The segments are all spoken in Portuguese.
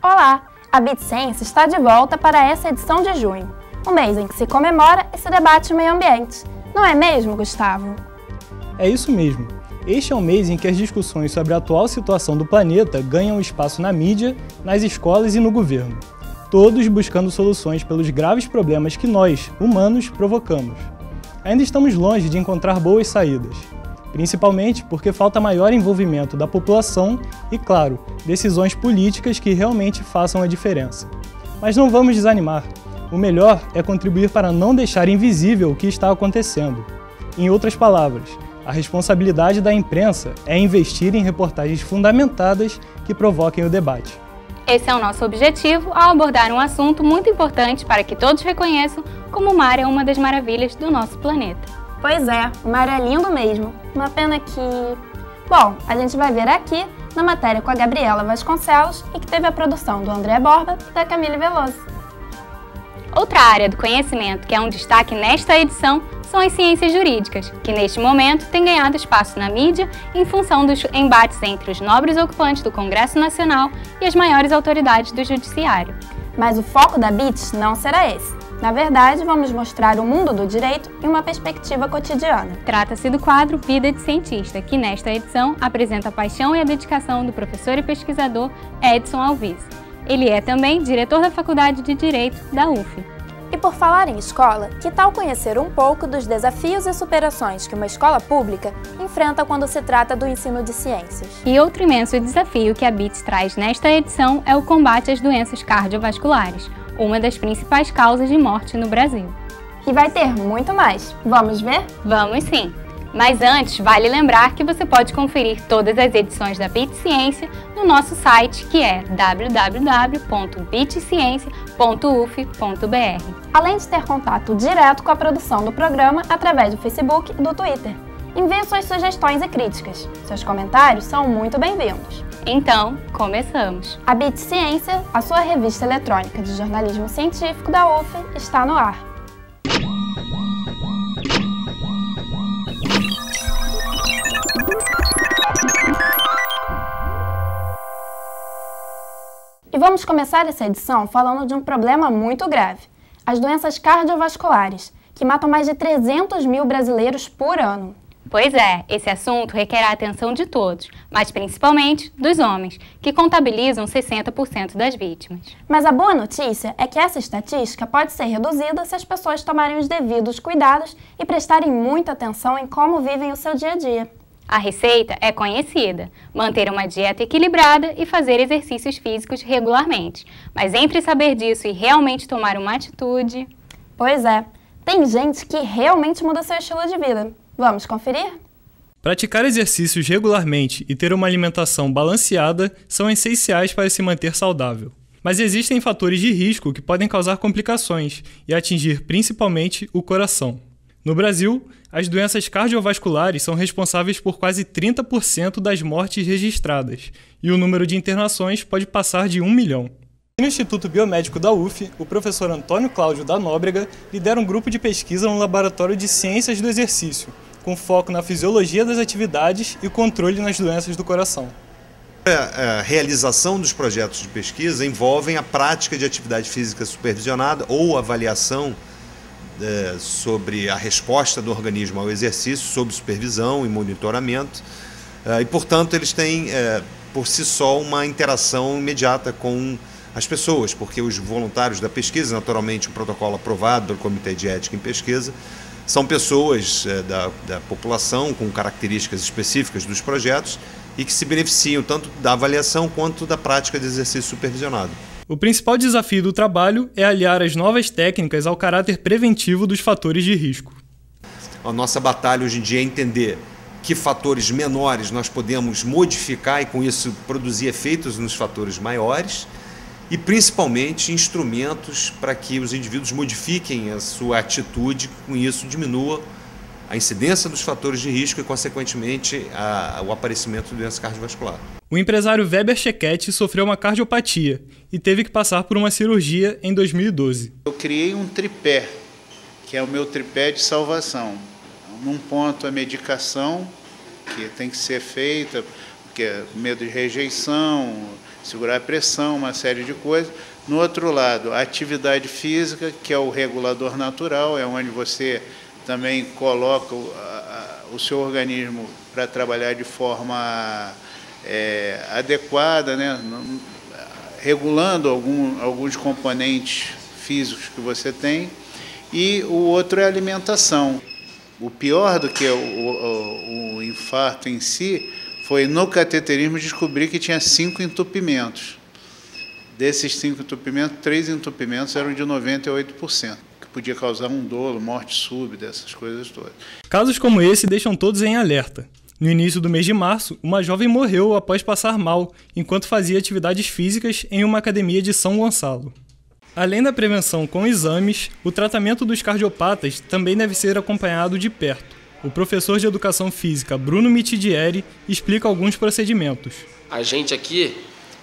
Olá! A BitCiência está de volta para essa edição de junho, um mês em que se comemora e se debate o meio ambiente. Não é mesmo, Gustavo? É isso mesmo. Este é um mês em que as discussões sobre a atual situação do planeta ganham espaço na mídia, nas escolas e no governo. Todos buscando soluções pelos graves problemas que nós, humanos, provocamos. Ainda estamos longe de encontrar boas saídas, principalmente porque falta maior envolvimento da população e, claro, decisões políticas que realmente façam a diferença. Mas não vamos desanimar. O melhor é contribuir para não deixar invisível o que está acontecendo. Em outras palavras, a responsabilidade da imprensa é investir em reportagens fundamentadas que provoquem o debate. Esse é o nosso objetivo ao abordar um assunto muito importante para que todos reconheçam como o mar é uma das maravilhas do nosso planeta. Pois é, o mar é lindo mesmo. Uma pena que... Bom, a gente vai ver aqui na matéria com a Gabriela Vasconcelos e que teve a produção do André Borba e da Camille Veloso. Outra área do conhecimento que é um destaque nesta edição são as ciências jurídicas, que neste momento têm ganhado espaço na mídia em função dos embates entre os nobres ocupantes do Congresso Nacional e as maiores autoridades do Judiciário. Mas o foco da BIT não será esse. Na verdade, vamos mostrar o mundo do direito em uma perspectiva cotidiana. Trata-se do quadro Vida de Cientista, que nesta edição apresenta a paixão e a dedicação do professor e pesquisador Edson Alviz. Ele é também diretor da Faculdade de Direito da UF. E por falar em escola, que tal conhecer um pouco dos desafios e superações que uma escola pública enfrenta quando se trata do ensino de ciências? E outro imenso desafio que a BIT traz nesta edição é o combate às doenças cardiovasculares, uma das principais causas de morte no Brasil. E vai ter muito mais. Vamos ver? Vamos sim! Mas antes, vale lembrar que você pode conferir todas as edições da BIT Ciência no nosso site, que é www.bitciencia.uf.br. Além de ter contato direto com a produção do programa através do Facebook e do Twitter. Envie suas sugestões e críticas. Seus comentários são muito bem-vindos. Então, começamos! A BIT Ciência, a sua revista eletrônica de jornalismo científico da UF, está no ar. E vamos começar essa edição falando de um problema muito grave: as doenças cardiovasculares, que matam mais de 300 mil brasileiros por ano. Pois é, esse assunto requer a atenção de todos, mas principalmente dos homens, que contabilizam 60% das vítimas. Mas a boa notícia é que essa estatística pode ser reduzida se as pessoas tomarem os devidos cuidados e prestarem muita atenção em como vivem o seu dia a dia. A receita é conhecida: manter uma dieta equilibrada e fazer exercícios físicos regularmente. Mas entre saber disso e realmente tomar uma atitude... Pois é, tem gente que realmente muda seu estilo de vida. Vamos conferir? Praticar exercícios regularmente e ter uma alimentação balanceada são essenciais para se manter saudável. Mas existem fatores de risco que podem causar complicações e atingir principalmente o coração. No Brasil, as doenças cardiovasculares são responsáveis por quase 30% das mortes registradas, e o número de internações pode passar de 1 milhão. No Instituto Biomédico da UF, o professor Antônio Cláudio da Nóbrega lidera um grupo de pesquisa no Laboratório de Ciências do Exercício, com foco na fisiologia das atividades e controle nas doenças do coração. A realização dos projetos de pesquisa envolvem a prática de atividade física supervisionada ou avaliação sobre a resposta do organismo ao exercício, sob supervisão e monitoramento, e, portanto, eles têm, por si só, uma interação imediata com as pessoas, porque os voluntários da pesquisa, naturalmente um protocolo aprovado pelo Comitê de Ética em Pesquisa, são pessoas da população com características específicas dos projetos e que se beneficiam tanto da avaliação quanto da prática de exercício supervisionado. O principal desafio do trabalho é aliar as novas técnicas ao caráter preventivo dos fatores de risco. A nossa batalha hoje em dia é entender que fatores menores nós podemos modificar e com isso produzir efeitos nos fatores maiores e principalmente instrumentos para que os indivíduos modifiquem a sua atitude, com isso diminua a incidência dos fatores de risco e, consequentemente, o aparecimento de doença cardiovascular. O empresário Weber Chequete sofreu uma cardiopatia e teve que passar por uma cirurgia em 2012. Eu criei um tripé, que é o meu tripé de salvação. Num ponto, a medicação, que tem que ser feita, porque é medo de rejeição, segurar a pressão, uma série de coisas. No outro lado, a atividade física, que é o regulador natural, é onde você também coloca o seu organismo para trabalhar de forma adequada, né? Regulando alguns componentes físicos que você tem. E o outro é a alimentação. O pior do que o infarto em si foi no cateterismo descobrir que tinha 5 entupimentos. Desses 5 entupimentos, 3 entupimentos eram de 98%, que podia causar um dolo, morte súbita, essas coisas todas. Casos como esse deixam todos em alerta. No início do mês de março, uma jovem morreu após passar mal, enquanto fazia atividades físicas em uma academia de São Gonçalo. Além da prevenção com exames, o tratamento dos cardiopatas também deve ser acompanhado de perto. O professor de Educação Física, Bruno Mitidieri, explica alguns procedimentos. A gente aqui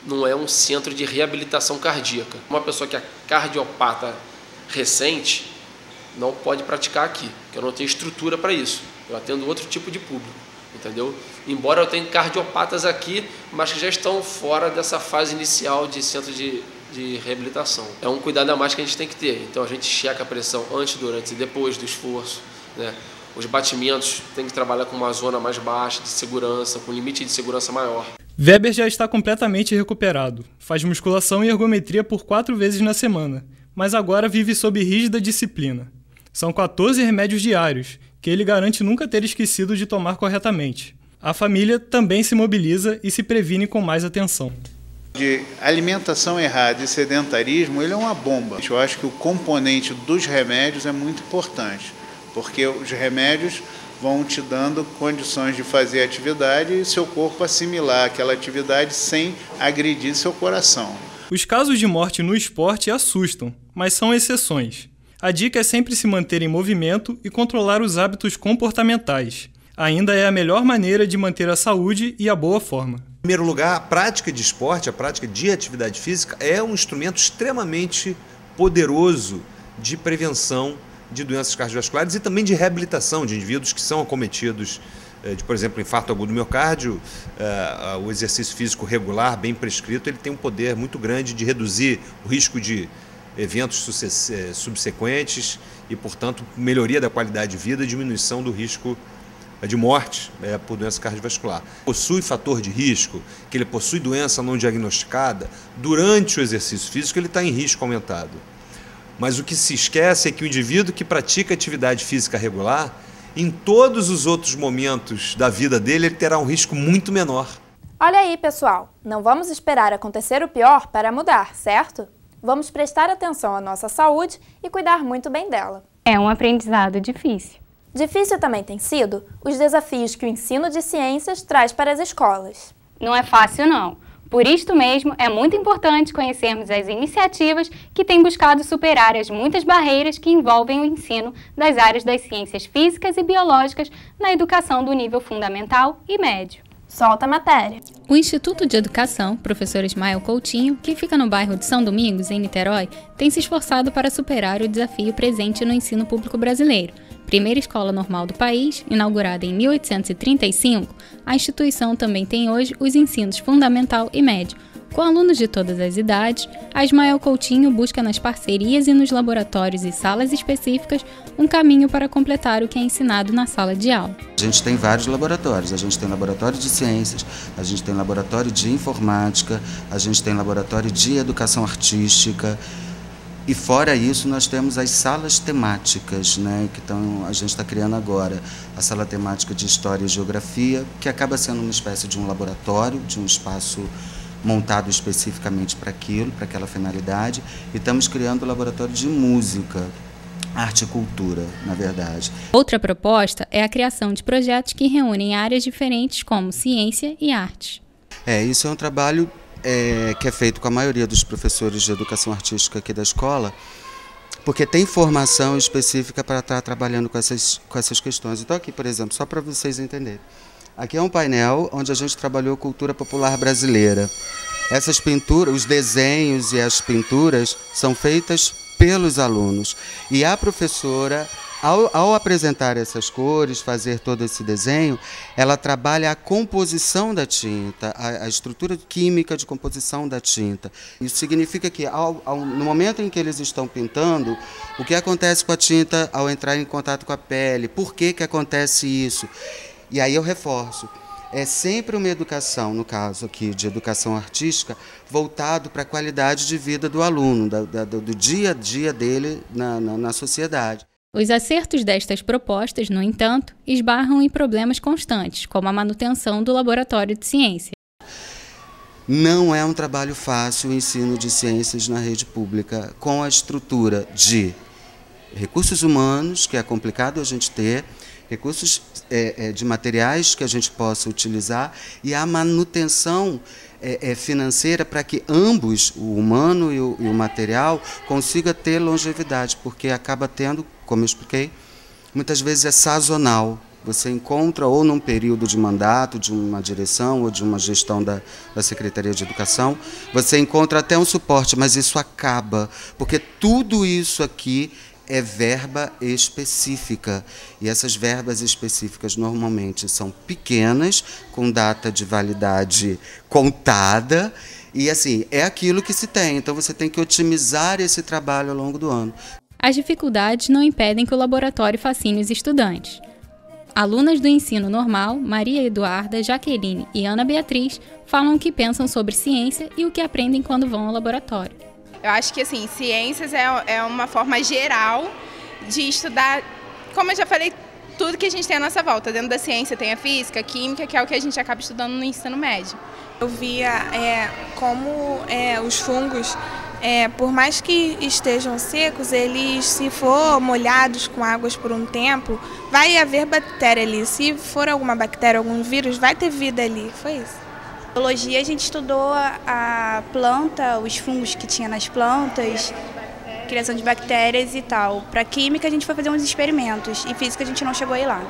não é um centro de reabilitação cardíaca. Uma pessoa que é cardiopata recente não pode praticar aqui, porque eu não tenho estrutura para isso. Eu atendo outro tipo de público, entendeu? Embora eu tenha cardiopatas aqui, mas que já estão fora dessa fase inicial de centro de reabilitação. É um cuidado a mais que a gente tem que ter. Então a gente checa a pressão antes, durante e depois do esforço, né? Os batimentos tem que trabalhar com uma zona mais baixa de segurança, com limite de segurança maior. Weber já está completamente recuperado. Faz musculação e ergometria por 4 vezes na semana, mas agora vive sob rígida disciplina. São 14 remédios diários, que ele garante nunca ter esquecido de tomar corretamente. A família também se mobiliza e se previne com mais atenção. De alimentação errada e sedentarismo, ele é uma bomba. Eu acho que o componente dos remédios é muito importante, porque os remédios vão te dando condições de fazer atividade e seu corpo assimilar aquela atividade sem agredir seu coração. Os casos de morte no esporte assustam, mas são exceções. A dica é sempre se manter em movimento e controlar os hábitos comportamentais. Ainda é a melhor maneira de manter a saúde e a boa forma. Em primeiro lugar, a prática de esporte, a prática de atividade física é um instrumento extremamente poderoso de prevenção de doenças cardiovasculares e também de reabilitação de indivíduos que são acometidos de, por exemplo, infarto agudo do miocárdio. O exercício físico regular, bem prescrito, ele tem um poder muito grande de reduzir o risco de eventos subsequentes e, portanto, melhoria da qualidade de vida e diminuição do risco de morte por doença cardiovascular. Possui fator de risco, que ele possui doença não diagnosticada, durante o exercício físico ele está em risco aumentado. Mas o que se esquece é que o indivíduo que pratica atividade física regular, em todos os outros momentos da vida dele, ele terá um risco muito menor. Olha aí, pessoal, não vamos esperar acontecer o pior para mudar, certo? Vamos prestar atenção à nossa saúde e cuidar muito bem dela. É um aprendizado difícil. Difícil também tem sido os desafios que o ensino de ciências traz para as escolas. Não é fácil, não. Por isto mesmo, é muito importante conhecermos as iniciativas que têm buscado superar as muitas barreiras que envolvem o ensino das áreas das ciências físicas e biológicas na educação do nível fundamental e médio. Solta a matéria. O Instituto de Educação, professor Ismael Coutinho, que fica no bairro de São Domingos, em Niterói, tem se esforçado para superar o desafio presente no ensino público brasileiro. Primeira escola normal do país, inaugurada em 1835, a instituição também tem hoje os ensinos fundamental e médio. Com alunos de todas as idades, a Ismael Coutinho busca nas parcerias e nos laboratórios e salas específicas um caminho para completar o que é ensinado na sala de aula. A gente tem vários laboratórios, a gente tem laboratório de ciências, a gente tem laboratório de informática, a gente tem laboratório de educação artística. E fora isso, nós temos as salas temáticas, né, que a gente está criando agora. A sala temática de História e Geografia, que acaba sendo uma espécie de um laboratório, de um espaço montado especificamente para aquilo, para aquela finalidade. E estamos criando o laboratório de Música, Arte e Cultura, na verdade. Outra proposta é a criação de projetos que reúnem áreas diferentes como ciência e arte. Isso é um trabalho que é feito com a maioria dos professores de educação artística aqui da escola, porque tem formação específica para estar trabalhando com essas questões. Então aqui, por exemplo, só para vocês entenderem, aqui é um painel onde a gente trabalhou cultura popular brasileira. Essas pinturas, os desenhos e as pinturas são feitas pelos alunos. E a professora Ao apresentar essas cores, fazer todo esse desenho, ela trabalha a composição da tinta, a estrutura química de composição da tinta. Isso significa que no momento em que eles estão pintando, o que acontece com a tinta ao entrar em contato com a pele? Por que acontece isso? E aí eu reforço. É sempre uma educação, no caso aqui de educação artística, voltado para a qualidade de vida do aluno, do dia a dia dele na sociedade. Os acertos destas propostas, no entanto, esbarram em problemas constantes, como a manutenção do laboratório de ciência. Não é um trabalho fácil o ensino de ciências na rede pública, com a estrutura de recursos humanos, que é complicado a gente ter, recursos de materiais que a gente possa utilizar e a manutenção financeira para que ambos, o humano e o material, consiga ter longevidade, porque acaba tendo, como eu expliquei, muitas vezes é sazonal. Você encontra ou num período de mandato de uma direção ou de uma gestão da Secretaria de Educação, você encontra até um suporte, mas isso acaba, porque tudo isso aqui é verba específica. E essas verbas específicas normalmente são pequenas, com data de validade contada, e assim, é aquilo que se tem. Então você tem que otimizar esse trabalho ao longo do ano. As dificuldades não impedem que o laboratório fascine os estudantes. Alunas do ensino normal, Maria Eduarda, Jaqueline e Ana Beatriz, falam o que pensam sobre ciência e o que aprendem quando vão ao laboratório. Eu acho que assim, ciências é uma forma geral de estudar, como eu já falei, tudo que a gente tem à nossa volta. Dentro da ciência tem a física, a química, que é o que a gente acaba estudando no ensino médio. Eu via como os fungos, por mais que estejam secos, eles, se for molhados com águas por um tempo, vai haver bactéria ali. Se for alguma bactéria, algum vírus, vai ter vida ali. Foi isso. Na biologia a gente estudou a planta, os fungos que tinha nas plantas, criação de bactérias e tal. Para química a gente foi fazer uns experimentos e física a gente não chegou a ir lá.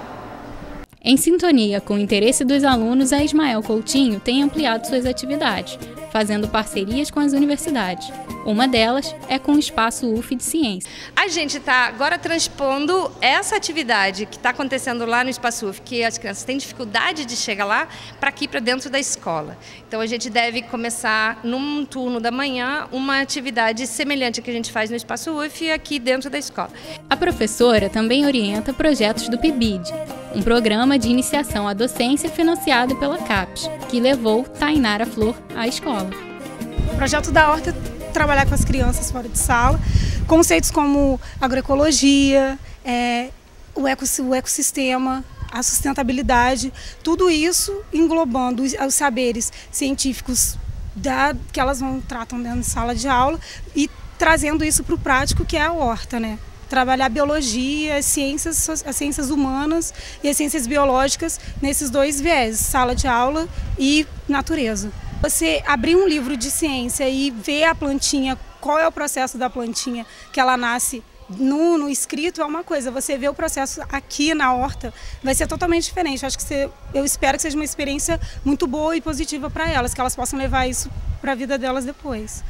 Em sintonia com o interesse dos alunos, a Ismael Coutinho tem ampliado suas atividades, fazendo parcerias com as universidades. Uma delas é com o Espaço UF de Ciência. A gente está agora transpondo essa atividade que está acontecendo lá no Espaço UF, que as crianças têm dificuldade de chegar lá, para aqui, para dentro da escola. Então a gente deve começar num turno da manhã uma atividade semelhante à que a gente faz no Espaço UF aqui dentro da escola. A professora também orienta projetos do PIBID, um programa de iniciação à docência financiado pela CAPES, que levou Tainara Flor à escola. O projeto da Horta é trabalhar com as crianças fora de sala, conceitos como agroecologia, o ecossistema, a sustentabilidade, tudo isso englobando os saberes científicos que elas tratam dentro de sala de aula e trazendo isso para o prático, que é a horta, né? Trabalhar biologia, as ciências humanas e as ciências biológicas nesses dois viés, sala de aula e natureza. Você abrir um livro de ciência e ver a plantinha, qual é o processo da plantinha que ela nasce no escrito é uma coisa, você vê o processo aqui na horta, vai ser totalmente diferente. Eu espero que seja uma experiência muito boa e positiva para elas, que elas possam levar isso para a vida delas depois.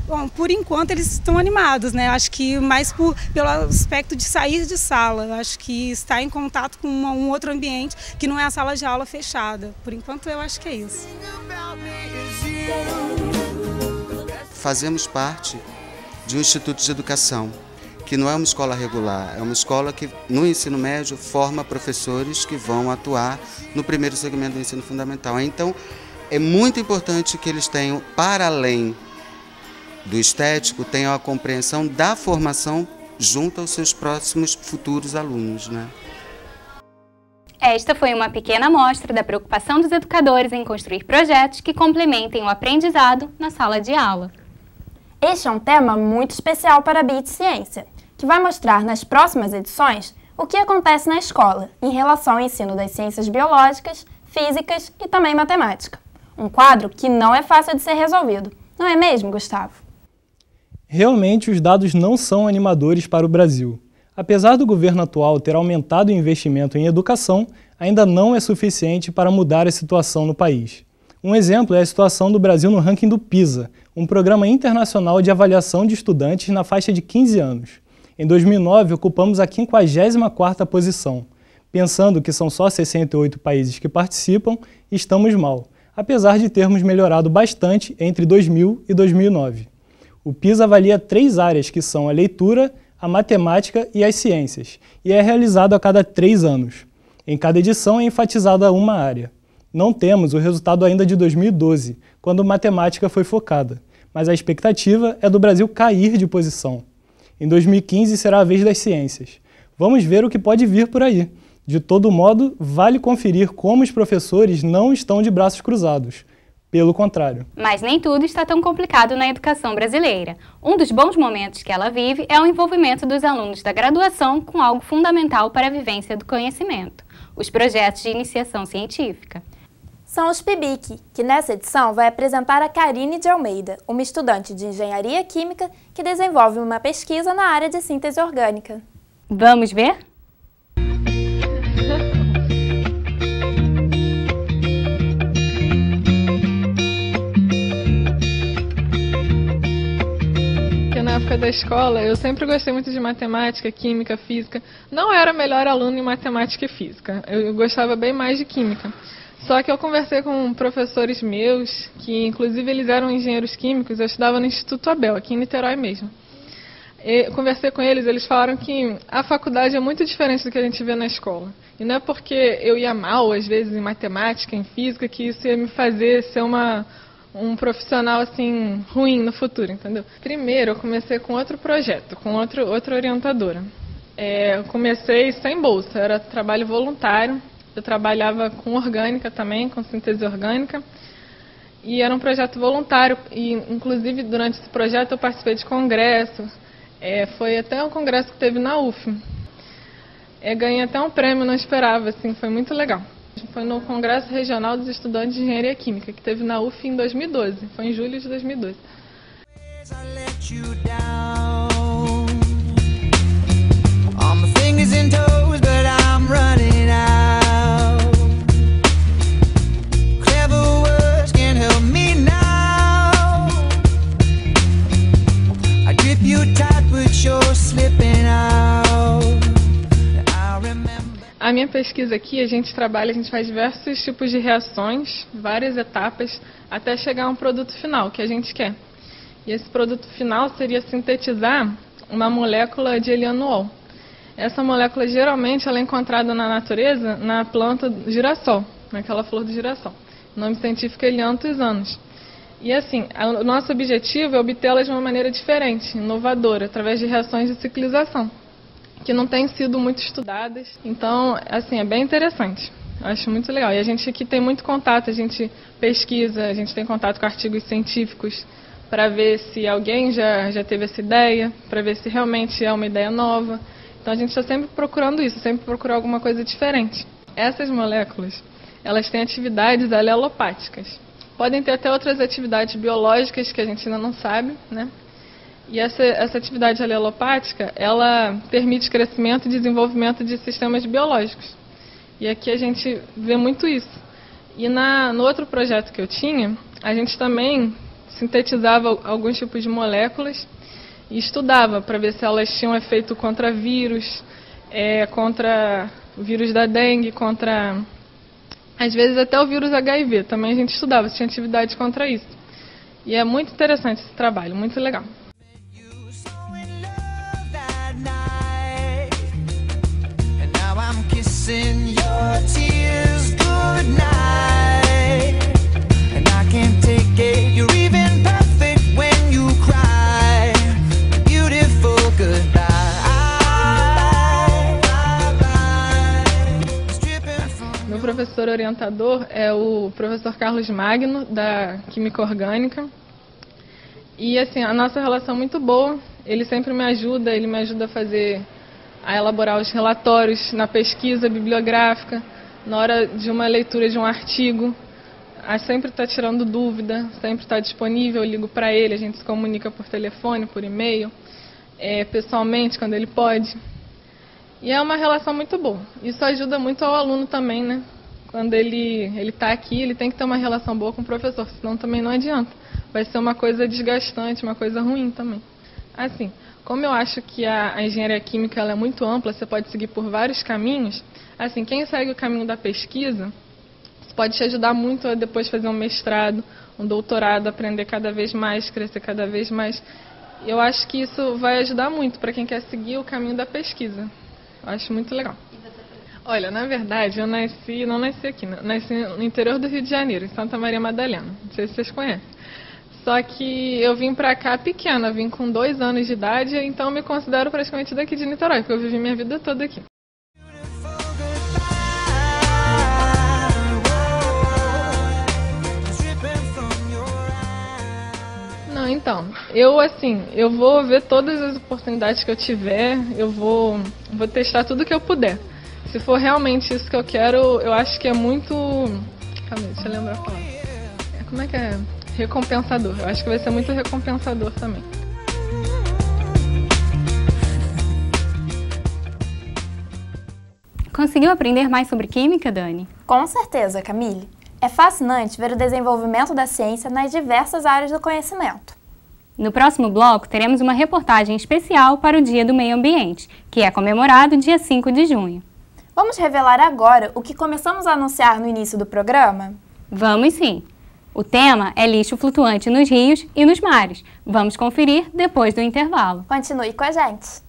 Bom, por enquanto eles estão animados, né? Acho que mais pelo aspecto de sair de sala. Acho que estar em contato com um outro ambiente que não é a sala de aula fechada. Por enquanto eu acho que é isso. Fazemos parte de um instituto de educação, que não é uma escola regular, é uma escola que no ensino médio forma professores que vão atuar no primeiro segmento do ensino fundamental. Então é muito importante que eles tenham, para além do estético, tenham a compreensão da formação junto aos seus próximos futuros alunos, né? Esta foi uma pequena amostra da preocupação dos educadores em construir projetos que complementem o aprendizado na sala de aula. Este é um tema muito especial para a BID Ciência, que vai mostrar nas próximas edições o que acontece na escola em relação ao ensino das ciências biológicas, físicas e também matemática. Um quadro que não é fácil de ser resolvido, não é mesmo, Gustavo? Realmente, os dados não são animadores para o Brasil. Apesar do governo atual ter aumentado o investimento em educação, ainda não é suficiente para mudar a situação no país. Um exemplo é a situação do Brasil no ranking do PISA, um programa internacional de avaliação de estudantes na faixa de 15 anos. Em 2009, ocupamos a 54ª posição. Pensando que são só 68 países que participam, estamos mal, apesar de termos melhorado bastante entre 2000 e 2009. O PISA avalia 3 áreas, que são a leitura, a matemática e as ciências, e é realizado a cada 3 anos. Em cada edição é enfatizada uma área. Não temos o resultado ainda de 2012, quando matemática foi focada, mas a expectativa é do Brasil cair de posição. Em 2015 será a vez das ciências. Vamos ver o que pode vir por aí. De todo modo, vale conferir como os professores não estão de braços cruzados. Pelo contrário. Mas nem tudo está tão complicado na educação brasileira. Um dos bons momentos que ela vive é o envolvimento dos alunos da graduação com algo fundamental para a vivência do conhecimento: os projetos de iniciação científica. São os PIBIC, que nessa edição vai apresentar a Karine de Almeida, uma estudante de Engenharia Química que desenvolve uma pesquisa na área de síntese orgânica. Vamos ver? Na época da escola, eu sempre gostei muito de matemática, química, física. Não era a melhor aluna em matemática e física. Eu gostava bem mais de química. Só que eu conversei com professores meus, que inclusive eles eram engenheiros químicos, eu estudava no Instituto Abel, aqui em Niterói mesmo. Eu conversei com eles, eles falaram que a faculdade é muito diferente do que a gente vê na escola. E não é porque eu ia mal, às vezes, em matemática, em física, que isso ia me fazer ser um profissional assim ruim no futuro, entendeu? Primeiro eu comecei com outro projeto, com outra orientadora. Eu comecei sem bolsa, era trabalho voluntário. Eu trabalhava com orgânica também, com síntese orgânica, e era um projeto voluntário. E inclusive durante esse projeto eu participei de congresso. Foi até um congresso que teve na UFM. Ganhei até um prêmio, não esperava, assim, foi muito legal. Foi no Congresso Regional dos Estudantes de Engenharia Química, que teve na UF em 2012. Foi em julho de 2012. A minha pesquisa aqui, a gente faz diversos tipos de reações, várias etapas, até chegar a um produto final que a gente quer. E esse produto final seria sintetizar uma molécula de helianol. Essa molécula, geralmente, ela é encontrada na natureza, na planta do girassol, naquela flor do girassol. O nome científico é Helianthus annus. E assim, o nosso objetivo é obtê-la de uma maneira diferente, inovadora, através de reações de ciclização, que não têm sido muito estudadas. Então, assim, é bem interessante. Eu acho muito legal. E a gente aqui tem muito contato, a gente pesquisa, a gente tem contato com artigos científicos para ver se alguém já teve essa ideia, para ver se realmente é uma ideia nova. Então, a gente está sempre procurando isso, sempre procurar alguma coisa diferente. Essas moléculas, elas têm atividades alelopáticas. Podem ter até outras atividades biológicas que a gente ainda não sabe, né? E essa atividade alelopática, ela permite crescimento e desenvolvimento de sistemas biológicos. E aqui a gente vê muito isso. E no outro projeto que eu tinha, a gente também sintetizava alguns tipos de moléculas e estudava para ver se elas tinham efeito contra vírus, contra o vírus da dengue, contra, às vezes, até o vírus HIV. Também a gente estudava se tinha atividade contra isso. E é muito interessante esse trabalho, muito legal. Meu professor orientador é o professor Carlos Magno, da Química Orgânica. E assim, a nossa relação é muito boa. Ele sempre me ajuda, ele me ajuda a elaborar os relatórios na pesquisa bibliográfica, na hora de uma leitura de um artigo. Sempre está tirando dúvida, sempre está disponível, eu ligo para ele, a gente se comunica por telefone, por e-mail, pessoalmente, quando ele pode. E é uma relação muito boa. Isso ajuda muito ao aluno também, né? Quando ele está aqui, ele tem que ter uma relação boa com o professor, senão também não adianta. Vai ser uma coisa desgastante, uma coisa ruim também. Assim, como eu acho que a engenharia química ela é muito ampla, você pode seguir por vários caminhos, assim, quem segue o caminho da pesquisa, isso pode te ajudar muito a depois fazer um mestrado, um doutorado, aprender cada vez mais, crescer cada vez mais. Eu acho que isso vai ajudar muito para quem quer seguir o caminho da pesquisa. Eu acho muito legal. Olha, na verdade, eu não nasci aqui, nasci no interior do Rio de Janeiro, em Santa Maria Madalena. Não sei se vocês conhecem. Só que eu vim pra cá pequena, vim com 2 anos de idade, então eu me considero praticamente daqui de Niterói, porque eu vivi minha vida toda aqui. Não, então, eu vou ver todas as oportunidades que eu tiver, eu vou testar tudo que eu puder. Se for realmente isso que eu quero, eu acho que é muito... Calma aí, deixa eu lembrar a palavra. Como é que é? Recompensador. Eu acho que vai ser muito recompensador também. Conseguiu aprender mais sobre química, Dani? Com certeza, Camille. É fascinante ver o desenvolvimento da ciência nas diversas áreas do conhecimento. No próximo bloco, teremos uma reportagem especial para o Dia do Meio Ambiente, que é comemorado dia 5 de junho. Vamos revelar agora o que começamos a anunciar no início do programa? Vamos sim! O tema é lixo flutuante nos rios e nos mares. Vamos conferir depois do intervalo. Continue com a gente.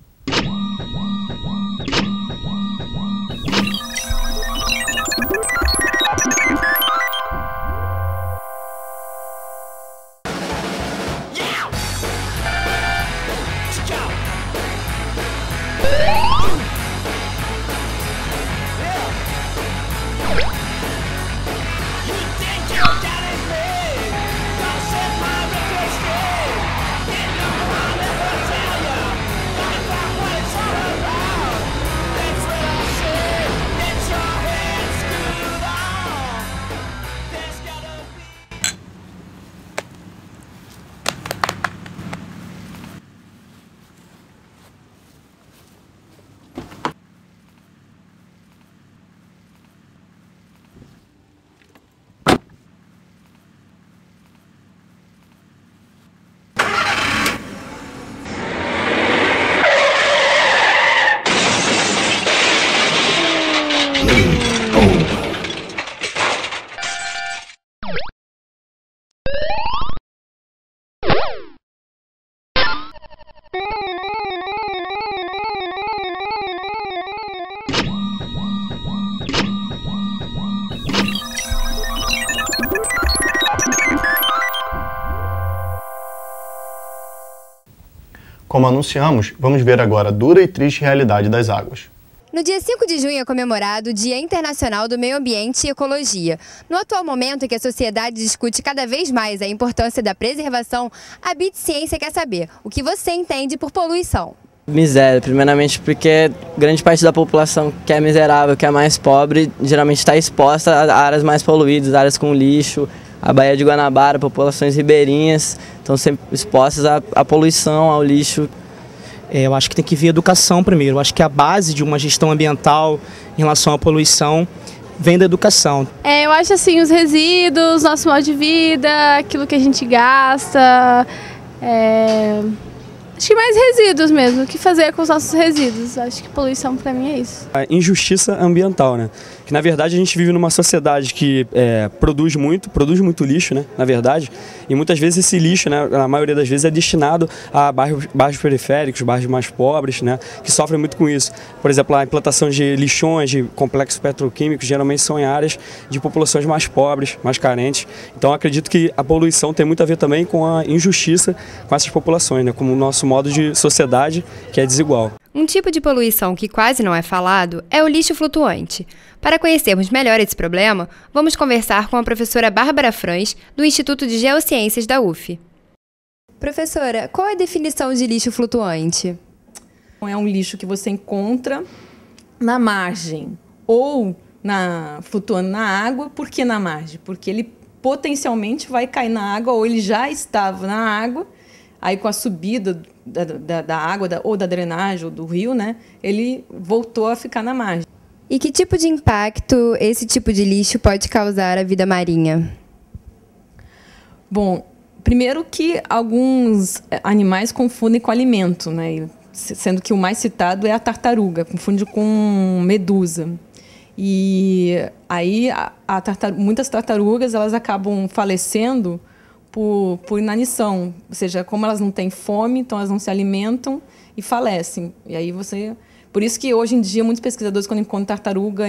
Como anunciamos, vamos ver agora a dura e triste realidade das águas. No dia 5 de junho é comemorado o Dia Internacional do Meio Ambiente e Ecologia. No atual momento em que a sociedade discute cada vez mais a importância da preservação, a Bit Ciência quer saber o que você entende por poluição. Miséria, primeiramente porque grande parte da população que é miserável, que é mais pobre, geralmente está exposta a áreas mais poluídas, áreas com lixo, a Baía de Guanabara, populações ribeirinhas, estão sempre expostas à poluição, ao lixo. Eu acho que tem que vir educação primeiro. Eu acho que a base de uma gestão ambiental em relação à poluição vem da educação. Eu acho assim, os resíduos, nosso modo de vida, aquilo que a gente gasta, acho que mais resíduos mesmo, o que fazer com os nossos resíduos. Acho que poluição para mim é isso. A injustiça ambiental, né? Que na verdade a gente vive numa sociedade que produz muito lixo, né? Na verdade, e muitas vezes esse lixo, né, na maioria das vezes é destinado a bairros periféricos, bairros mais pobres, né, que sofrem muito com isso. Por exemplo, a implantação de lixões, de complexos petroquímicos, geralmente são em áreas de populações mais pobres, mais carentes. Então acredito que a poluição tem muito a ver também com a injustiça com essas populações, né, como o nosso modo de sociedade que é desigual. Um tipo de poluição que quase não é falado é o lixo flutuante. Para conhecermos melhor esse problema, vamos conversar com a professora Bárbara Franz, do Instituto de Geociências da UF. Professora, qual é a definição de lixo flutuante? É um lixo que você encontra na margem ou flutuando na água. Por que na margem? Porque ele potencialmente vai cair na água ou ele já estava na água. Aí, com a subida da água, ou da drenagem, ou do rio, né, ele voltou a ficar na margem. E que tipo de impacto esse tipo de lixo pode causar à vida marinha? Bom, Primeiro que alguns animais confundem com alimento, né? Sendo que o mais citado é a tartaruga, confunde com medusa. E aí muitas tartarugas elas acabam falecendo por inanição, ou seja, como elas não têm fome, então elas não se alimentam e falecem. E aí por isso que hoje em dia muitos pesquisadores, quando encontram tartaruga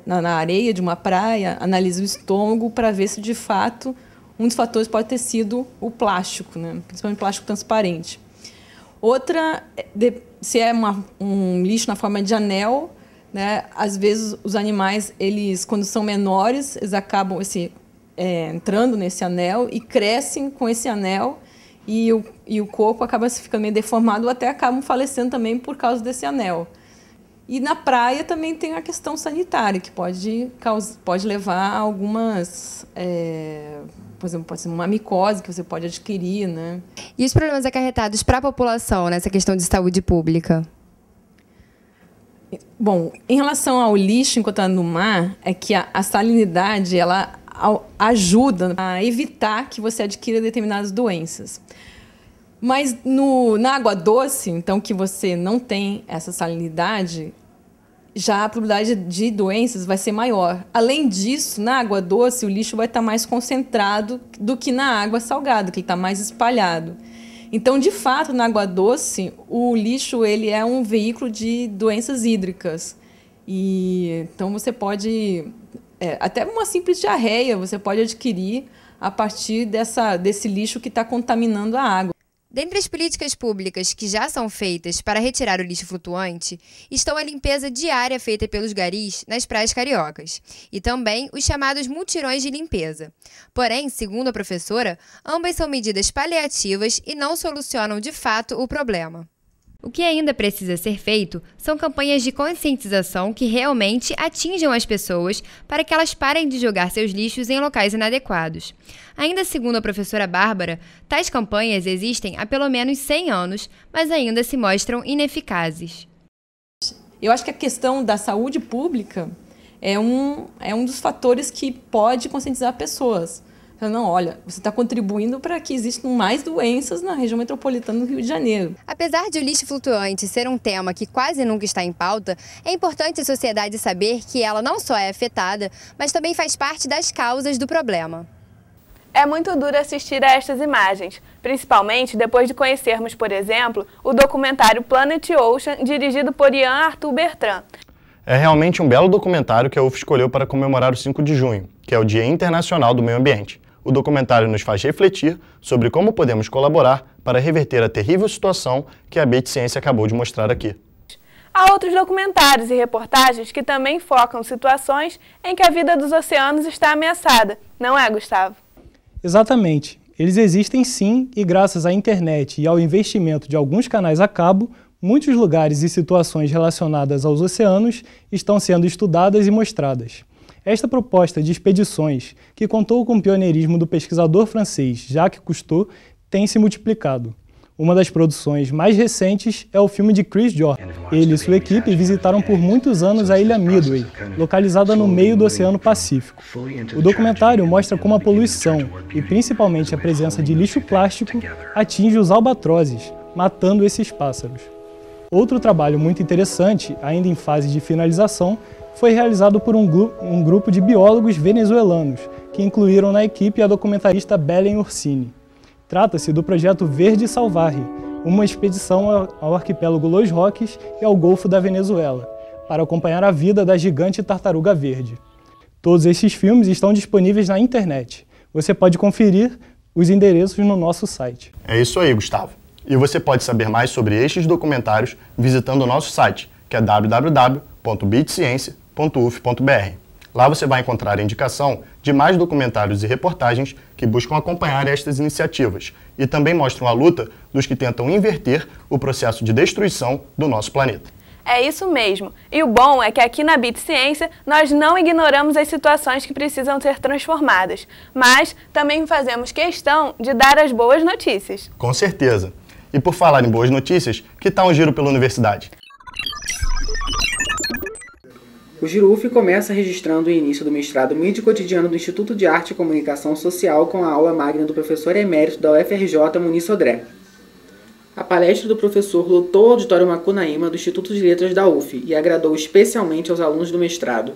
na areia de uma praia, analisam o estômago para ver se de fato um dos fatores pode ter sido o plástico, né? Principalmente plástico transparente. Outra, se é um lixo na forma de anel, né? Às vezes os animais, quando são menores, eles acabam entrando nesse anel e crescem com esse anel e o corpo acaba ficando meio deformado ou até acabam falecendo também por causa desse anel. E na praia também tem a questão sanitária, que pode levar a algumas... por exemplo, pode ser uma micose que você pode adquirir, né? E os problemas acarretados para a população nessa questão de saúde pública? Bom, em relação ao lixo encontrado no mar, é que a salinidade ela ajuda a evitar que você adquira determinadas doenças. Mas na água doce, então, que você não tem essa salinidade, já a probabilidade de doenças vai ser maior. Além disso, na água doce, o lixo vai estar mais concentrado do que na água salgada, que está mais espalhado. Então, de fato, na água doce, o lixo ele é um veículo de doenças hídricas. Então, você pode... até uma simples diarreia você pode adquirir a partir desse lixo que está contaminando a água. Dentre as políticas públicas que já são feitas para retirar o lixo flutuante, estão a limpeza diária feita pelos garis nas praias cariocas e também os chamados mutirões de limpeza. Porém, segundo a professora, ambas são medidas paliativas e não solucionam de fato o problema. O que ainda precisa ser feito são campanhas de conscientização que realmente atinjam as pessoas para que elas parem de jogar seus lixos em locais inadequados. Ainda segundo a professora Bárbara, tais campanhas existem há pelo menos 100 anos, mas ainda se mostram ineficazes. Eu acho que a questão da saúde pública é um dos fatores que pode conscientizar pessoas. Não, olha, você está contribuindo para que existam mais doenças na região metropolitana do Rio de Janeiro. Apesar de o lixo flutuante ser um tema que quase nunca está em pauta, é importante a sociedade saber que ela não só é afetada, mas também faz parte das causas do problema. É muito duro assistir a estas imagens, principalmente depois de conhecermos, por exemplo, o documentário Planet Ocean, dirigido por Ian Arthur Bertrand. É realmente um belo documentário que a UF escolheu para comemorar o 5 de junho, que é o Dia Internacional do Meio Ambiente. O documentário nos faz refletir sobre como podemos colaborar para reverter a terrível situação que a BIT Ciência acabou de mostrar aqui. Há outros documentários e reportagens que também focam situações em que a vida dos oceanos está ameaçada, não é, Gustavo? Exatamente. Eles existem sim e graças à internet e ao investimento de alguns canais a cabo, muitos lugares e situações relacionadas aos oceanos estão sendo estudadas e mostradas. Esta proposta de expedições, que contou com o pioneirismo do pesquisador francês Jacques Cousteau, tem se multiplicado. Uma das produções mais recentes é o filme de Chris Jordan. Ele e sua equipe visitaram por muitos anos a ilha Midway, localizada no meio do Oceano Pacífico. O documentário mostra como a poluição, e principalmente a presença de lixo plástico, atinge os albatrozes, matando esses pássaros. Outro trabalho muito interessante, ainda em fase de finalização, foi realizado por um grupo de biólogos venezuelanos, que incluíram na equipe a documentarista Belen Ursini. Trata-se do projeto Verde Salvaje, uma expedição ao arquipélago Los Roques e ao Golfo da Venezuela, para acompanhar a vida da gigante tartaruga verde. Todos esses filmes estão disponíveis na internet. Você pode conferir os endereços no nosso site. É isso aí, Gustavo. E você pode saber mais sobre estes documentários visitando o nosso site, que é www.bitciencia.uf.br. Lá você vai encontrar a indicação de mais documentários e reportagens que buscam acompanhar estas iniciativas e também mostram a luta dos que tentam inverter o processo de destruição do nosso planeta. É isso mesmo. E o bom é que aqui na BIT Ciência nós não ignoramos as situações que precisam ser transformadas, mas também fazemos questão de dar as boas notícias. Com certeza. E por falar em boas notícias, que tal um giro pela universidade? O GIRUF começa registrando o início do mestrado Mídia Cotidiana do Instituto de Arte e Comunicação Social com a aula magna do professor emérito da UFRJ, Muniz Sodré. A palestra do professor lotou o auditório Macunaíma do Instituto de Letras da UF e agradou especialmente aos alunos do mestrado.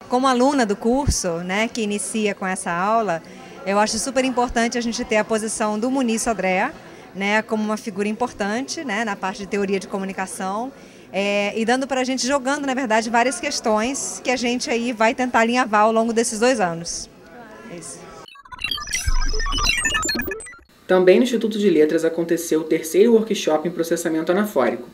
Como aluna do curso, que inicia com essa aula, eu acho super importante a gente ter a posição do Muniz Sodré, como uma figura importante, na parte de teoria de comunicação, e dando para a gente, jogando, na verdade, várias questões que a gente aí vai tentar alinhavar ao longo desses 2 anos. Isso. Também no Instituto de Letras aconteceu o 3º workshop em processamento anafórico.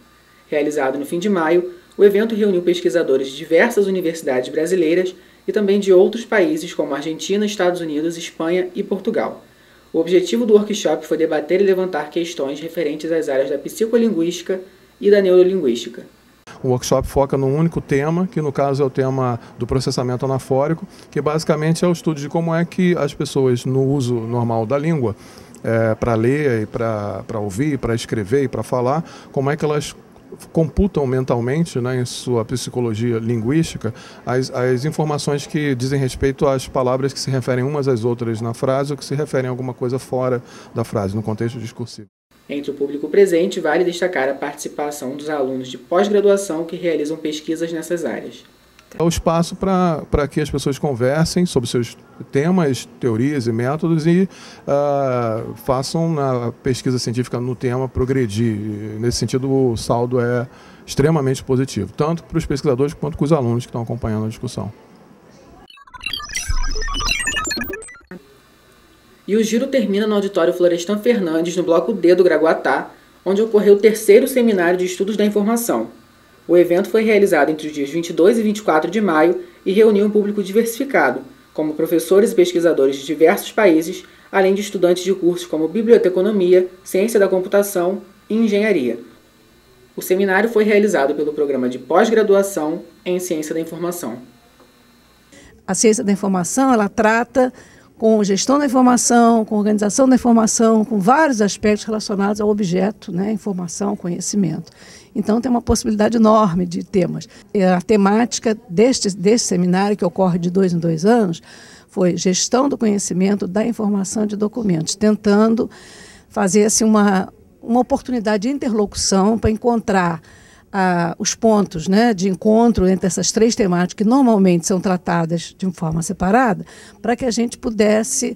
Realizado no fim de maio, o evento reuniu pesquisadores de diversas universidades brasileiras e também de outros países como Argentina, Estados Unidos, Espanha e Portugal. O objetivo do workshop foi debater e levantar questões referentes às áreas da psicolinguística e da neurolinguística. O workshop foca num único tema, que no caso é o tema do processamento anafórico, que basicamente é o estudo de como é que as pessoas no uso normal da língua, para ler e para ouvir, para escrever e para falar, como é que elas computam mentalmente, em sua psicologia linguística, as informações que dizem respeito às palavras que se referem umas às outras na frase ou que se referem a alguma coisa fora da frase, no contexto discursivo. Entre o público presente, vale destacar a participação dos alunos de pós-graduação que realizam pesquisas nessas áreas. É o espaço para que as pessoas conversem sobre seus temas, teorias e métodos e façam a pesquisa científica no tema progredir. Nesse sentido, o saldo é extremamente positivo, tanto para os pesquisadores quanto para os alunos que estão acompanhando a discussão. E o giro termina no auditório Florestan Fernandes, no bloco D do Gragoatá, onde ocorreu o 3º Seminário de Estudos da Informação. O evento foi realizado entre os dias 22 e 24 de maio e reuniu um público diversificado, como professores e pesquisadores de diversos países, além de estudantes de cursos como Biblioteconomia, Ciência da Computação e Engenharia. O seminário foi realizado pelo Programa de Pós-Graduação em Ciência da Informação. A ciência da informação, ela trata com gestão da informação, com organização da informação, com vários aspectos relacionados ao objeto, informação, conhecimento. Então, tem uma possibilidade enorme de temas. A temática deste seminário, que ocorre de 2 em 2 anos, foi gestão do conhecimento da informação de documentos, tentando fazer uma oportunidade de interlocução para encontrar os pontos de encontro entre essas 3 temáticas, que normalmente são tratadas de forma separada, para que a gente pudesse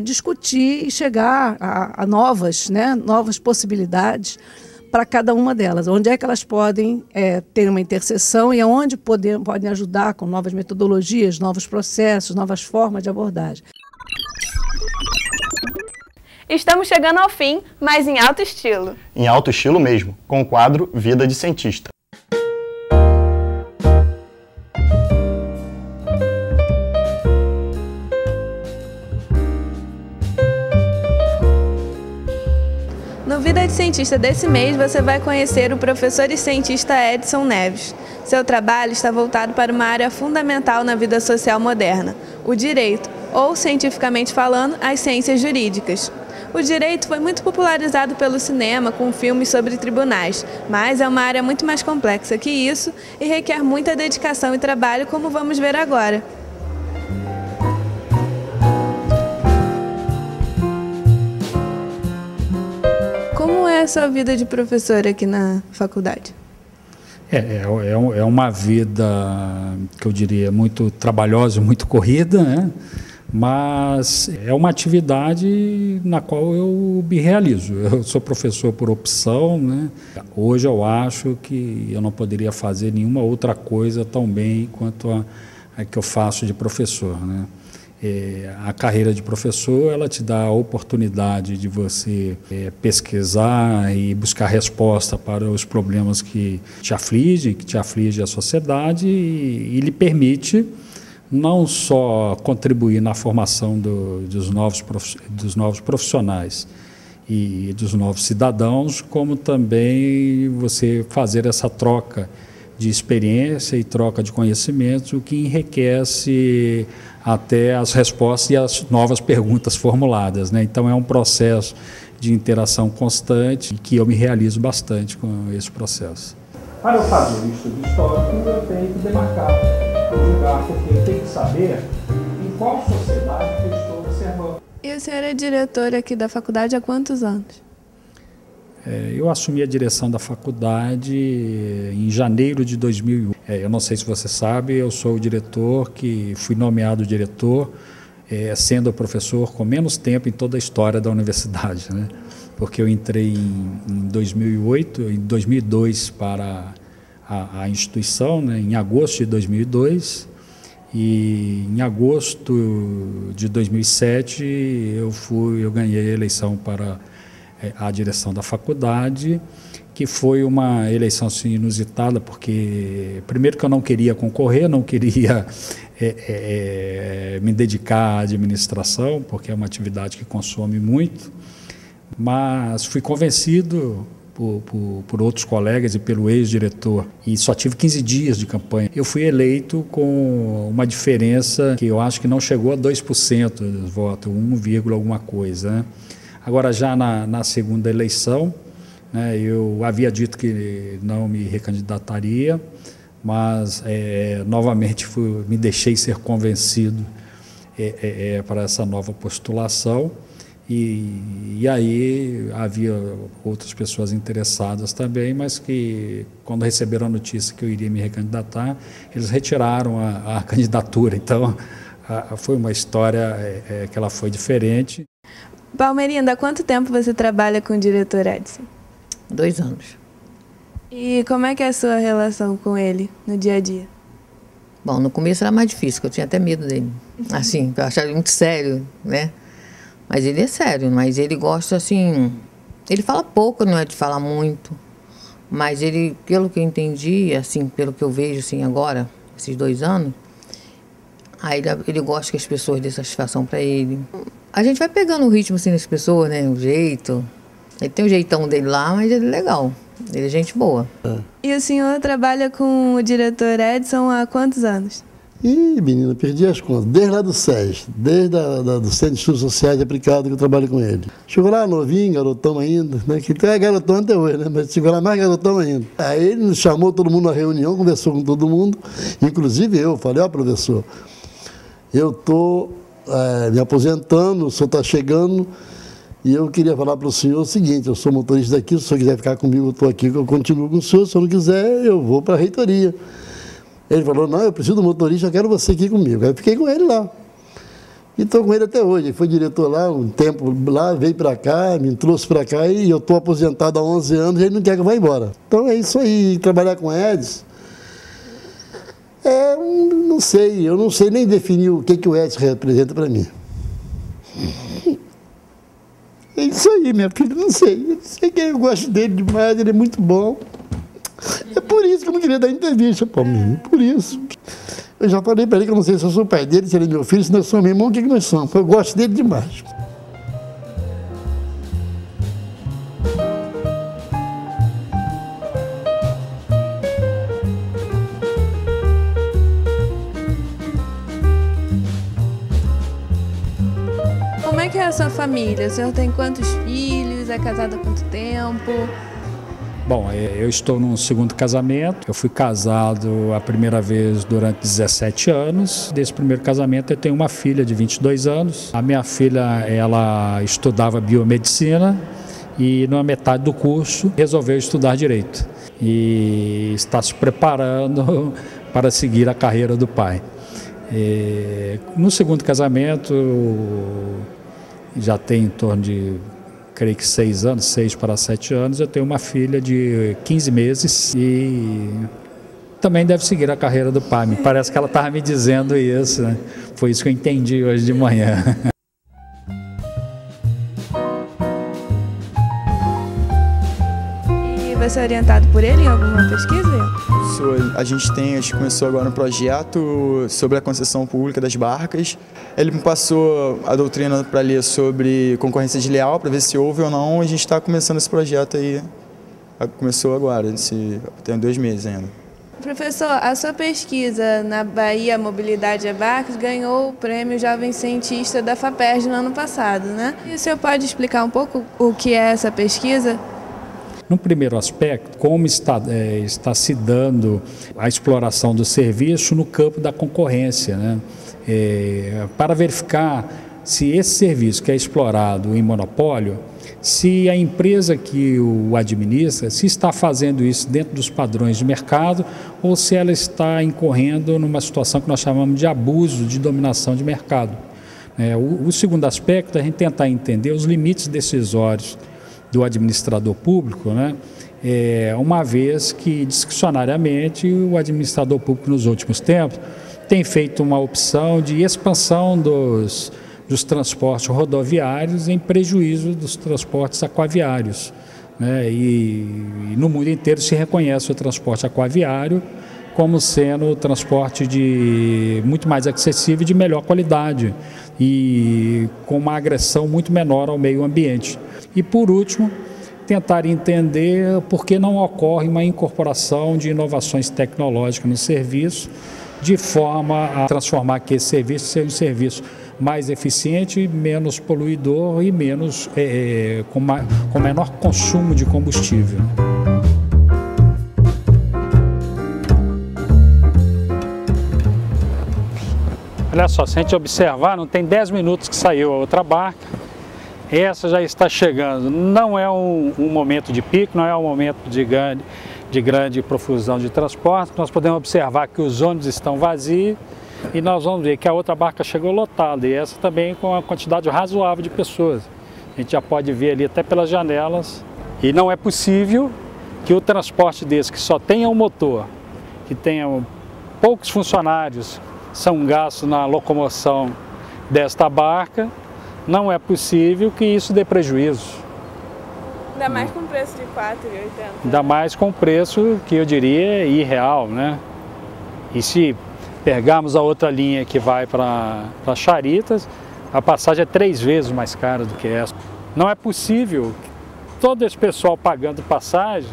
discutir e chegar a novas possibilidades para cada uma delas. Onde é que elas podem ter uma interseção e aonde podem ajudar com novas metodologias, novos processos, novas formas de abordagem. Estamos chegando ao fim, mas em alto estilo. Em alto estilo mesmo, com o quadro Vida de Cientista. No Vida de Cientista desse mês, você vai conhecer o professor e cientista Edson Neves. Seu trabalho está voltado para uma área fundamental na vida social moderna, o direito, ou, cientificamente falando, as ciências jurídicas. O direito foi muito popularizado pelo cinema com filmes sobre tribunais, mas é uma área muito mais complexa que isso e requer muita dedicação e trabalho, como vamos ver agora. Como é a sua vida de professor aqui na faculdade? É uma vida que eu diria muito trabalhosa, muito corrida, mas é uma atividade na qual eu me realizo. Eu sou professor por opção, Hoje eu acho que eu não poderia fazer nenhuma outra coisa tão bem quanto a que eu faço de professor, A carreira de professor, ela te dá a oportunidade de você pesquisar e buscar resposta para os problemas que te afligem a sociedade e lhe permite não só contribuir na formação dos novos profissionais e dos novos cidadãos, como também você fazer essa troca de experiência e troca de conhecimentos, o que enriquece até as respostas e as novas perguntas formuladas, Então é um processo de interação constante e que eu me realizo bastante com esse processo. Para eu fazer o estudo histórico, eu tenho que demarcar o lugar, porque eu tenho que saber em qual sociedade que eu estou observando. E o senhor é diretor aqui da faculdade há quantos anos? Eu assumi a direção da faculdade em janeiro de 2001. Eu não sei se você sabe, eu sou o diretor que fui nomeado diretor, sendo professor com menos tempo em toda a história da universidade, né? Porque eu entrei em 2008, em 2002 para a instituição, né? Em agosto de 2002, e em agosto de 2007 eu ganhei a eleição para a direção da faculdade, que foi uma eleição assim, inusitada, porque primeiro que eu não queria concorrer, não queria me dedicar à administração, porque é uma atividade que consome muito, mas fui convencido por outros colegas e pelo ex-diretor, e só tive 15 dias de campanha. Eu fui eleito com uma diferença que eu acho que não chegou a 2% dos votos, 1, alguma coisa, né? Agora, já na segunda eleição, né, eu havia dito que não me recandidataria, mas novamente me deixei ser convencido para essa nova postulação. E aí havia outras pessoas interessadas também, mas que, quando receberam a notícia que eu iria me recandidatar, eles retiraram a candidatura. Então, foi uma história que ela foi diferente. Palmeirinda, há quanto tempo você trabalha com o diretor Edson? 2 anos. E como é que é a sua relação com ele no dia a dia? Bom, no começo era mais difícil, porque eu tinha até medo dele. Assim, eu achava ele muito sério, né? Mas ele é sério, mas ele gosta, assim... Ele fala pouco, não é de falar muito. Mas ele, pelo que eu entendi, assim, pelo que eu vejo assim, agora, esses 2 anos, aí ele gosta que as pessoas dêem satisfação para ele. A gente vai pegando o ritmo assim das pessoas, né? O jeito. Ele tem o jeitão dele lá, mas ele é legal. Ele é gente boa. E o senhor trabalha com o diretor Edson há quantos anos? Ih, menina, perdi as contas. Desde lá do SES, desde do Centro de Estudos Sociais Aplicados que eu trabalho com ele. Chegou lá novinho, garotão ainda, né? Que é garotão até hoje, né? Mas chegou lá mais garotão ainda. Aí ele nos chamou todo mundo na reunião, conversou com todo mundo, inclusive eu. Falei, ó, professor, eu estou me aposentando, o senhor está chegando, e eu queria falar para o senhor o seguinte: eu sou motorista daqui, se o senhor quiser ficar comigo, eu estou aqui, eu continuo com o senhor, se o senhor não quiser, eu vou para a reitoria. Ele falou, não, eu preciso do motorista, eu quero você aqui comigo. Aí eu fiquei com ele lá. E estou com ele até hoje. Ele foi diretor lá, um tempo lá, veio para cá, me trouxe para cá, e eu estou aposentado há 11 anos e ele não quer que eu vá embora. Então é isso aí, trabalhar com Edson. Não sei, eu não sei nem definir o que o Edson representa para mim. É isso aí, minha filha, não sei. Eu sei que eu gosto dele demais, ele é muito bom. É por isso que eu não queria dar entrevista, Palmeirinha, por isso. Eu já falei para ele que eu não sei se eu sou o pai dele, se ele é meu filho, se nós somos meu irmão, o que nós somos. Eu gosto dele demais. Como é que é a sua família? O senhor tem quantos filhos? É casado há quanto tempo? Bom, eu estou num segundo casamento. Eu fui casado a primeira vez durante 17 anos. Desse primeiro casamento eu tenho uma filha de 22 anos. A minha filha, ela estudava biomedicina e na metade do curso resolveu estudar direito. E está se preparando para seguir a carreira do pai. No segundo casamento, já tem em torno de, creio que 6 anos, 6 para 7 anos, eu tenho uma filha de 15 meses e também deve seguir a carreira do pai. Me parece que ela estava me dizendo isso, né? Foi isso que eu entendi hoje de manhã. E você é orientado por ele em alguma pesquisa? A gente começou agora um projeto sobre a concessão pública das barcas. Ele me passou a doutrina para ler sobre concorrência desleal, para ver se houve ou não. A gente está começando esse projeto aí. Começou agora, tem 2 meses ainda. Professor, a sua pesquisa na Bahia Mobilidade a Barcos ganhou o prêmio Jovem Cientista da FAPERJ no ano passado, né? E o senhor pode explicar um pouco o que é essa pesquisa? No primeiro aspecto, como está se dando a exploração do serviço no campo da concorrência, né? Para verificar se esse serviço que é explorado em monopólio, se a empresa que o administra, se está fazendo isso dentro dos padrões de mercado ou se ela está incorrendo numa situação que nós chamamos de abuso de dominação de mercado. O segundo aspecto é a gente tentar entender os limites decisórios do administrador público, né? Uma vez que discricionariamente o administrador público nos últimos tempos tem feito uma opção de expansão dos transportes rodoviários em prejuízo dos transportes aquaviários, né? E no mundo inteiro se reconhece o transporte aquaviário como sendo o transporte muito mais acessível e de melhor qualidade e com uma agressão muito menor ao meio ambiente. E por último, tentar entender por que não ocorre uma incorporação de inovações tecnológicas no serviço, de forma a transformar que esse serviço seja um serviço mais eficiente, menos poluidor e com menor consumo de combustível. Olha só, se a gente observar, não tem 10 minutos que saiu a outra barca, essa já está chegando. Não é um momento de pico, não é um momento de grande profusão de transporte. Nós podemos observar que os ônibus estão vazios e nós vamos ver que a outra barca chegou lotada e essa também com uma quantidade razoável de pessoas. A gente já pode ver ali até pelas janelas. E não é possível que o transporte desse, que só tenha um motor, que tenha poucos funcionários, são gastos na locomoção desta barca, não é possível que isso dê prejuízo. Ainda mais com o preço de R$ 4,80. Ainda mais com o preço que eu diria irreal, né? E se pegarmos a outra linha que vai para Charitas, a passagem é 3 vezes mais cara do que essa. Não é possível que todo esse pessoal pagando passagem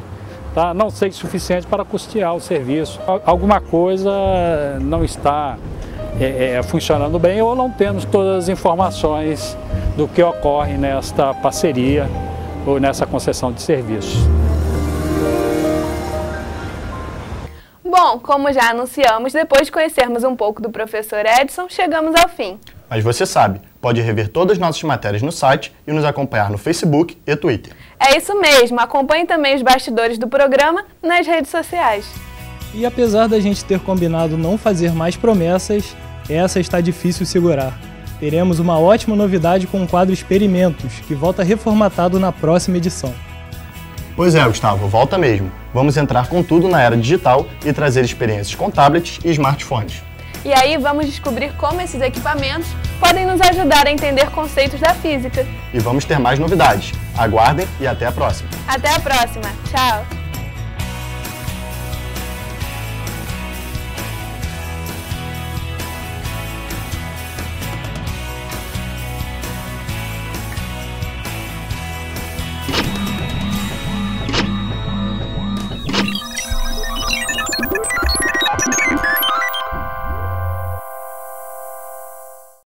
não seja suficiente para custear o serviço. Alguma coisa não está funcionando bem ou não temos todas as informações do que ocorre nesta parceria ou nessa concessão de serviços. Bom, como já anunciamos, depois de conhecermos um pouco do professor Edson, chegamos ao fim. Mas você sabe, pode rever todas as nossas matérias no site e nos acompanhar no Facebook e Twitter. É isso mesmo, acompanhe também os bastidores do programa nas redes sociais. E apesar da gente ter combinado não fazer mais promessas, essa está difícil segurar. Teremos uma ótima novidade com o quadro Experimentos, que volta reformatado na próxima edição. Pois é, Gustavo, volta mesmo. Vamos entrar com tudo na era digital e trazer experiências com tablets e smartphones. E aí vamos descobrir como esses equipamentos podem nos ajudar a entender conceitos da física. E vamos ter mais novidades. Aguardem e até a próxima. Até a próxima. Tchau!